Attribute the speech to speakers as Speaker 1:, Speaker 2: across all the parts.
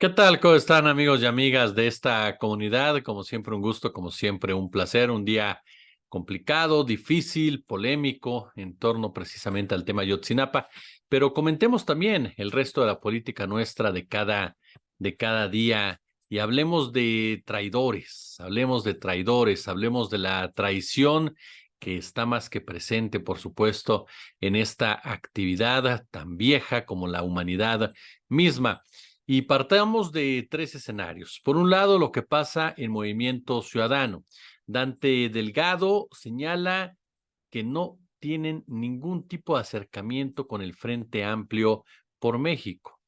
Speaker 1: ¿Qué tal? ¿Cómo están amigos y amigas de esta comunidad? Como siempre un gusto, como siempre un placer, un día complicado, difícil, polémico en torno precisamente al tema Ayotzinapa, pero comentemos también el resto de la política nuestra de cada día y hablemos de la traición que está más que presente, por supuesto, en esta actividad tan vieja como la humanidad misma. Y partamos de tres escenarios. Por un lado, lo que pasa en Movimiento Ciudadano. Dante Delgado señala que no tienen ningún tipo de acercamiento con el Frente Amplio por México.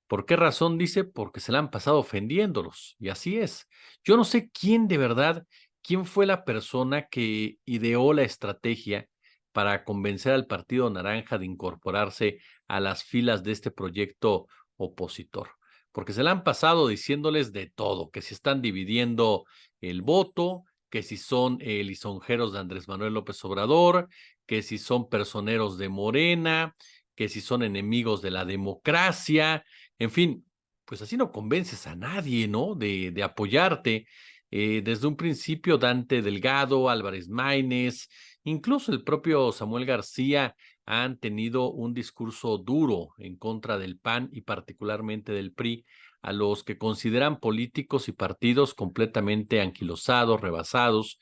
Speaker 1: ¿Por qué razón? Dice, porque se la han pasado ofendiéndolos. Y así es. Yo no sé quién de verdad, quién fue la persona que ideó la estrategia para convencer al Partido Naranja de incorporarse a las filas de este proyecto opositor. Porque se la han pasado diciéndoles de todo, que si están dividiendo el voto, que si son lisonjeros de Andrés Manuel López Obrador, que si son personeros de Morena, que si son enemigos de la democracia. En fin, pues así no convences a nadie, ¿no? De apoyarte. Desde un principio, Dante Delgado, Álvarez Maínez, incluso el propio Samuel García han tenido un discurso duro en contra del PAN y particularmente del PRI, a los que consideran políticos y partidos completamente anquilosados, rebasados.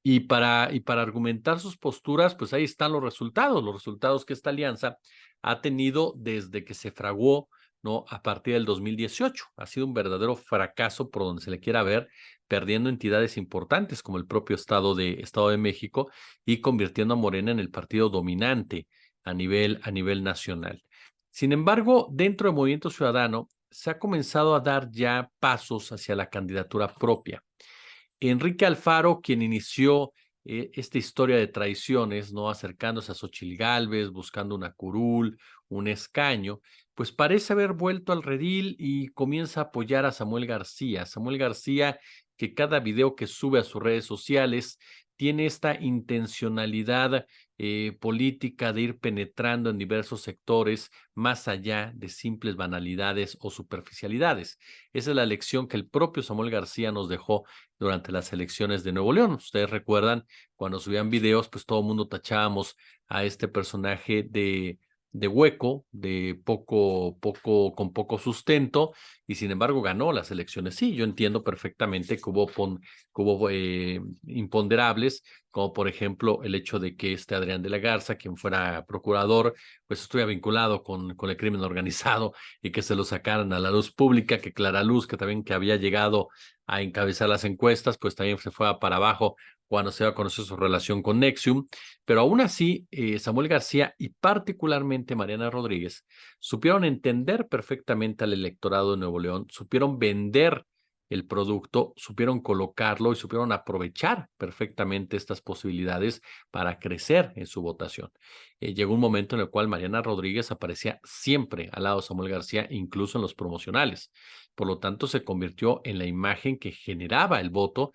Speaker 1: Y para argumentar sus posturas, pues ahí están los resultados que esta alianza ha tenido desde que se fraguó, ¿no? A partir del 2018. Ha sido un verdadero fracaso por donde se le quiera ver, perdiendo entidades importantes como el propio Estado de México y convirtiendo a Morena en el partido dominante a nivel nacional. Sin embargo, dentro del Movimiento Ciudadano se ha comenzado a dar ya pasos hacia la candidatura propia. Enrique Alfaro, quien inició esta historia de traiciones, ¿no? Acercándose a Xochitl Gálvez, buscando una curul, un escaño, pues parece haber vuelto al redil y comienza a apoyar a Samuel García. Samuel García, que cada video que sube a sus redes sociales tiene esta intencionalidad política de ir penetrando en diversos sectores más allá de simples banalidades o superficialidades. Esa es la lección que el propio Samuel García nos dejó durante las elecciones de Nuevo León. Ustedes recuerdan, cuando subían videos, pues todo el mundo tachábamos a este personaje de hueco, de con poco sustento, y sin embargo ganó las elecciones. Sí, yo entiendo perfectamente que hubo imponderables, como por ejemplo el hecho de que Adrián de la Garza, quien fuera procurador, pues estuviera vinculado con el crimen organizado y que se lo sacaran a la luz pública, que Clara Luz, que también que había llegado a encabezar las encuestas, pues también se fue para abajo cuando se va a conocer su relación con Nexium. Pero aún así, Samuel García y particularmente Mariana Rodríguez supieron entender perfectamente al electorado de Nuevo León, supieron vender el producto, supieron colocarlo y supieron aprovechar perfectamente estas posibilidades para crecer en su votación. Llegó un momento en el cual Mariana Rodríguez aparecía siempre al lado de Samuel García, incluso en los promocionales. Por lo tanto, se convirtió en la imagen que generaba el voto,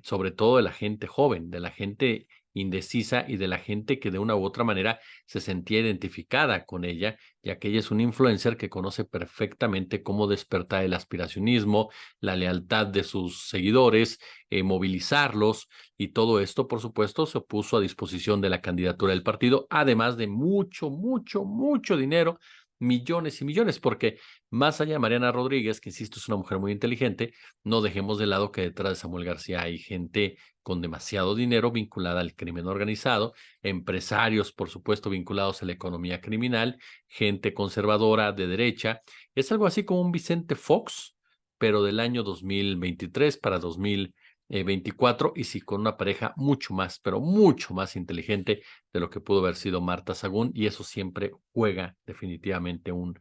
Speaker 1: sobre todo de la gente joven, de la gente indecisa y de la gente que de una u otra manera se sentía identificada con ella, ya que ella es una influencer que conoce perfectamente cómo despertar el aspiracionismo, la lealtad de sus seguidores, movilizarlos, y todo esto, por supuesto, se puso a disposición de la candidatura del partido, además de mucho, mucho, mucho dinero, millones y millones, porque más allá de Mariana Rodríguez, que insisto es una mujer muy inteligente, no dejemos de lado que detrás de Samuel García hay gente con demasiado dinero vinculada al crimen organizado, empresarios, por supuesto, vinculados a la economía criminal, gente conservadora de derecha. Es algo así como un Vicente Fox, pero del año 2023 para 2024, y sí, con una pareja mucho más, pero mucho más inteligente de lo que pudo haber sido Marta Sagún, y eso siempre juega definitivamente un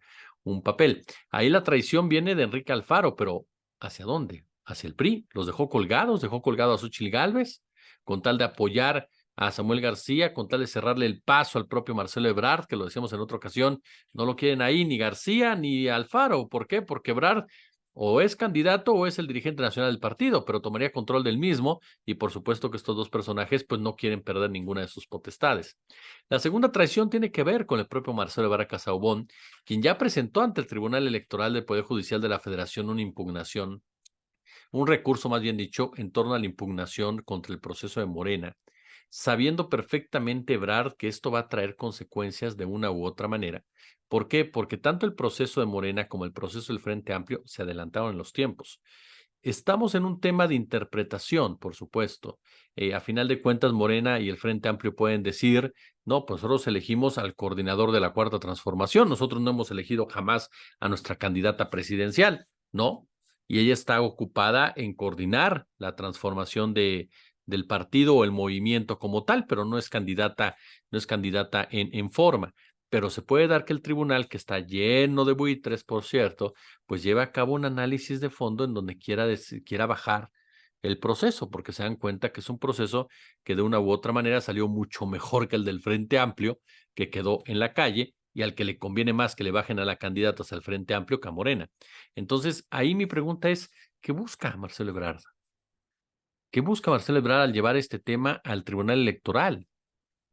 Speaker 1: papel. Ahí la traición viene de Enrique Alfaro, pero ¿hacia dónde? Hacia el PRI. Los dejó colgado a Xochitl Gálvez, con tal de apoyar a Samuel García, con tal de cerrarle el paso al propio Marcelo Ebrard, que lo decíamos en otra ocasión, no lo quieren ahí ni García ni Alfaro. ¿Por qué? Porque Ebrard O es candidato o es el dirigente nacional del partido, pero tomaría control del mismo y por supuesto que estos dos personajes pues no quieren perder ninguna de sus potestades. La segunda traición tiene que ver con el propio Marcelo Ebrard Casaubon, quien ya presentó ante el Tribunal Electoral del Poder Judicial de la Federación una impugnación, un recurso más bien dicho, en torno a la impugnación contra el proceso de Morena, sabiendo perfectamente Ebrard que esto va a traer consecuencias de una u otra manera. ¿Por qué? Porque tanto el proceso de Morena como el proceso del Frente Amplio se adelantaron en los tiempos. Estamos en un tema de interpretación, por supuesto. A final de cuentas, Morena y el Frente Amplio pueden decir, no, pues nosotros elegimos al coordinador de la Cuarta Transformación, nosotros no hemos elegido jamás a nuestra candidata presidencial, ¿no? Y ella está ocupada en coordinar la transformación del partido o el movimiento como tal, pero no es candidata en forma. Pero se puede dar que el tribunal, que está lleno de buitres, por cierto, pues lleve a cabo un análisis de fondo en donde quiera bajar el proceso, porque se dan cuenta que es un proceso que de una u otra manera salió mucho mejor que el del Frente Amplio, que quedó en la calle, y al que le conviene más que le bajen a la candidata al Frente Amplio que a Morena. Entonces, ahí mi pregunta es, ¿qué busca Marcelo Ebrard? ¿Qué busca Marcelo Ebrard al llevar este tema al Tribunal Electoral?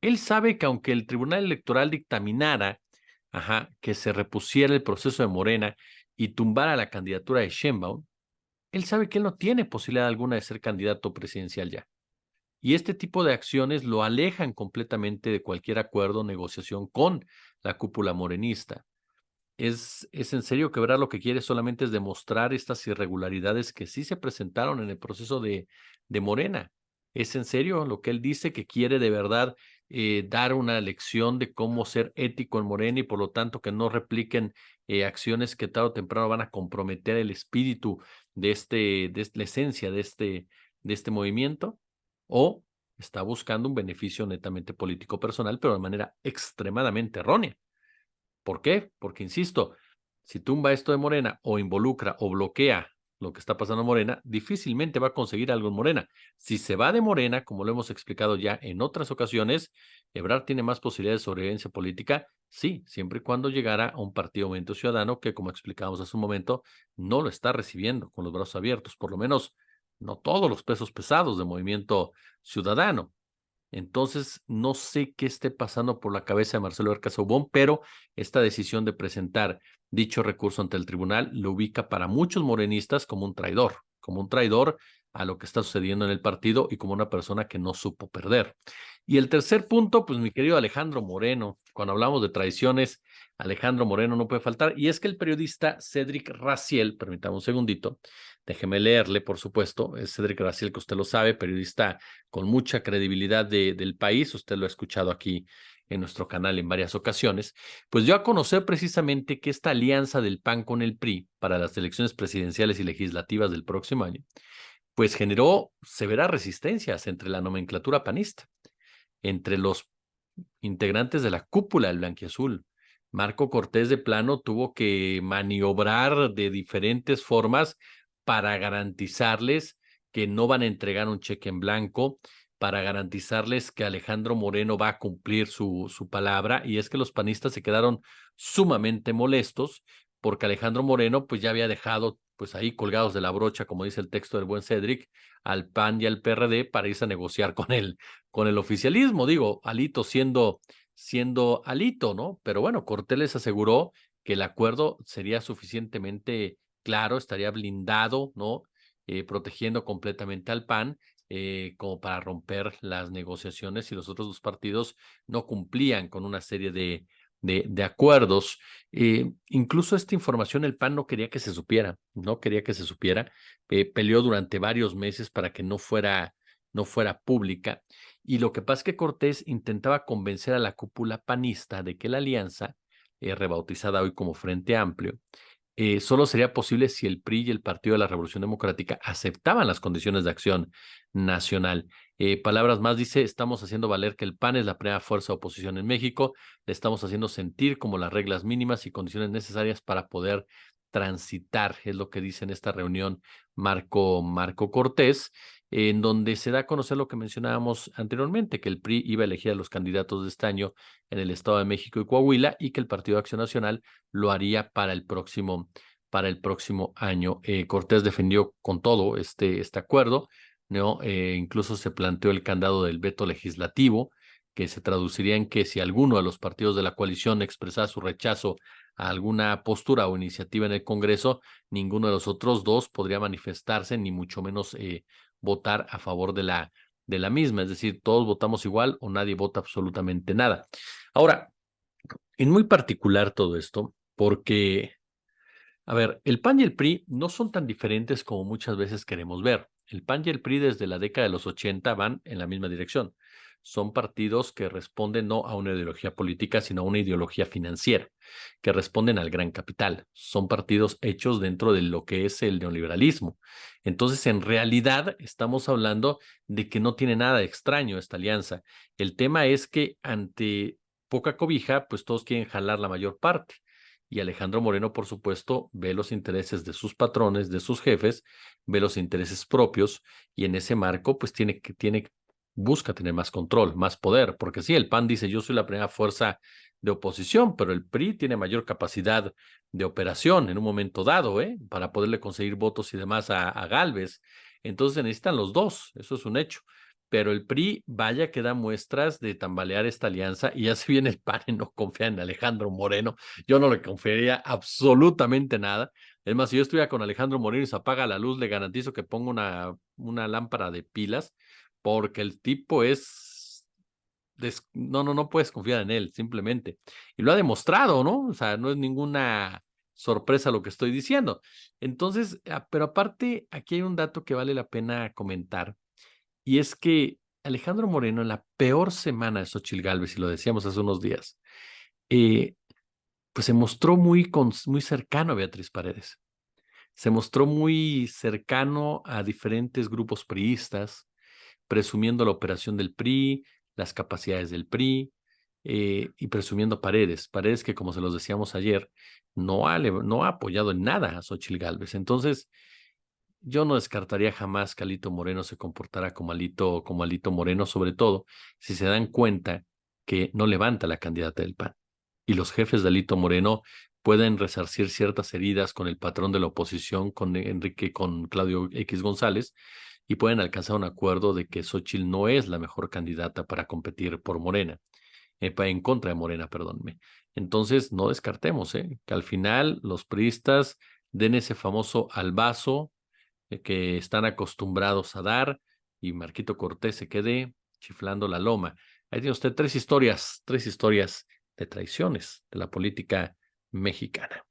Speaker 1: Él sabe que aunque el Tribunal Electoral dictaminara, que se repusiera el proceso de Morena y tumbara la candidatura de Sheinbaum, él sabe que él no tiene posibilidad alguna de ser candidato presidencial ya. Y este tipo de acciones lo alejan completamente de cualquier acuerdo o negociación con la cúpula morenista. Es en serio que Ebrard lo que quiere solamente es demostrar estas irregularidades que sí se presentaron en el proceso de Morena. Es en serio lo que él dice, que quiere de verdad dar una lección de cómo ser ético en Morena y por lo tanto que no repliquen acciones que tarde o temprano van a comprometer el espíritu la esencia de este movimiento, o está buscando un beneficio netamente político personal, pero de manera extremadamente errónea. ¿Por qué? Porque, insisto, si tumba esto de Morena o involucra o bloquea lo que está pasando en Morena, difícilmente va a conseguir algo en Morena. Si se va de Morena, como lo hemos explicado ya en otras ocasiones, Ebrard tiene más posibilidades de sobrevivencia política, sí, siempre y cuando llegara a un partido Movimiento Ciudadano que, como explicábamos hace un momento, no lo está recibiendo con los brazos abiertos, por lo menos no todos los pesos pesados de Movimiento Ciudadano. Entonces, no sé qué esté pasando por la cabeza de Marcelo Ebrard Casaubon, pero esta decisión de presentar dicho recurso ante el tribunal lo ubica para muchos morenistas como un traidor a lo que está sucediendo en el partido y como una persona que no supo perder. Y el tercer punto, pues mi querido Alejandro Moreno, cuando hablamos de traiciones, Alejandro Moreno no puede faltar, y es que el periodista Cédric Raciel, permítame un segundito, déjeme leerle, por supuesto, es Cédric Raciel, que usted lo sabe, periodista con mucha credibilidad del país, usted lo ha escuchado aquí en nuestro canal en varias ocasiones, pues dio a conocer precisamente que esta alianza del PAN con el PRI para las elecciones presidenciales y legislativas del próximo año, pues generó severas resistencias entre la nomenclatura panista, entre los integrantes de la cúpula del blanquiazul. Marco Cortés de plano tuvo que maniobrar de diferentes formas para garantizarles que no van a entregar un cheque en blanco, para garantizarles que Alejandro Moreno va a cumplir su palabra, y es que los panistas se quedaron sumamente molestos porque Alejandro Moreno pues ya había dejado pues ahí colgados de la brocha, como dice el texto del buen Cédric, al PAN y al PRD para irse a negociar con el oficialismo. Digo, Alito siendo Alito, ¿no? Pero bueno, Cortés les aseguró que el acuerdo sería suficientemente claro, estaría blindado, ¿no? Protegiendo completamente al PAN, como para romper las negociaciones si los otros dos partidos no cumplían con una serie de acuerdos. Incluso esta información el PAN no quería que se supiera, no quería que se supiera, peleó durante varios meses para que no fuera pública. Y lo que pasa es que Cortés intentaba convencer a la cúpula panista de que la alianza, rebautizada hoy como Frente Amplio, solo sería posible si el PRI y el Partido de la Revolución Democrática aceptaban las condiciones de acción nacional. Palabras más, dice, estamos haciendo valer que el PAN es la primera fuerza de oposición en México, le estamos haciendo sentir como las reglas mínimas y condiciones necesarias para poder transitar, es lo que dice en esta reunión Marco Cortés, en donde se da a conocer lo que mencionábamos anteriormente, que el PRI iba a elegir a los candidatos de este año en el Estado de México y Coahuila, y que el Partido de Acción Nacional lo haría para el próximo para el próximo año. Cortés defendió con todo este acuerdo, ¿no? Incluso se planteó el candado del veto legislativo, que se traduciría en que si alguno de los partidos de la coalición expresaba su rechazo a alguna postura o iniciativa en el Congreso, ninguno de los otros dos podría manifestarse, ni mucho menos votar a favor de la misma. Es decir, todos votamos igual o nadie vota absolutamente nada. Ahora, en muy particular todo esto, porque a ver, el PAN y el PRI no son tan diferentes como muchas veces queremos ver. El PAN y el PRI desde la década de los 80 van en la misma dirección. Son partidos que responden no a una ideología política, sino a una ideología financiera, que responden al gran capital. Son partidos hechos dentro de lo que es el neoliberalismo. Entonces, en realidad, estamos hablando de que no tiene nada de extraño esta alianza. El tema es que ante poca cobija, pues todos quieren jalar la mayor parte. Y Alejandro Moreno, por supuesto, ve los intereses de sus patrones, de sus jefes, ve los intereses propios y en ese marco, pues busca tener más control, más poder, porque sí, el PAN dice yo soy la primera fuerza de oposición, pero el PRI tiene mayor capacidad de operación en un momento dado, para poderle conseguir votos y demás a Gálvez. Entonces se necesitan los dos, eso es un hecho. Pero el PRI, vaya que da muestras de tambalear esta alianza y ya se viene el PAN y no confía en Alejandro Moreno. Yo no le confiaría absolutamente nada. Es más, si yo estuviera con Alejandro Moreno y se apaga la luz, le garantizo que pongo una lámpara de pilas, porque el tipo no puedes confiar en él, simplemente. Y lo ha demostrado, ¿no? O sea, no es ninguna sorpresa lo que estoy diciendo. Entonces, pero aparte, aquí hay un dato que vale la pena comentar, y es que Alejandro Moreno, en la peor semana de Xóchitl Gálvez, y lo decíamos hace unos días, eh, pues se mostró muy cercano a Beatriz Paredes. Se mostró muy cercano a diferentes grupos priistas, presumiendo la operación del PRI, las capacidades del PRI, y presumiendo a Paredes. Paredes que, como se los decíamos ayer, no ha apoyado en nada a Xóchitl Gálvez. Entonces, yo no descartaría jamás que Alito Moreno se comportara como Alito Moreno, sobre todo si se dan cuenta que no levanta la candidata del PAN. Y los jefes de Alito Moreno pueden resarcir ciertas heridas con el patrón de la oposición, con Claudio X González, y pueden alcanzar un acuerdo de que Xóchitl no es la mejor candidata para competir por Morena, en contra de Morena, perdónme. Entonces, no descartemos, que al final los priistas den ese famoso albazo que están acostumbrados a dar y Marquito Cortés se quede chiflando la loma. Ahí tiene usted tres historias de traiciones de la política mexicana.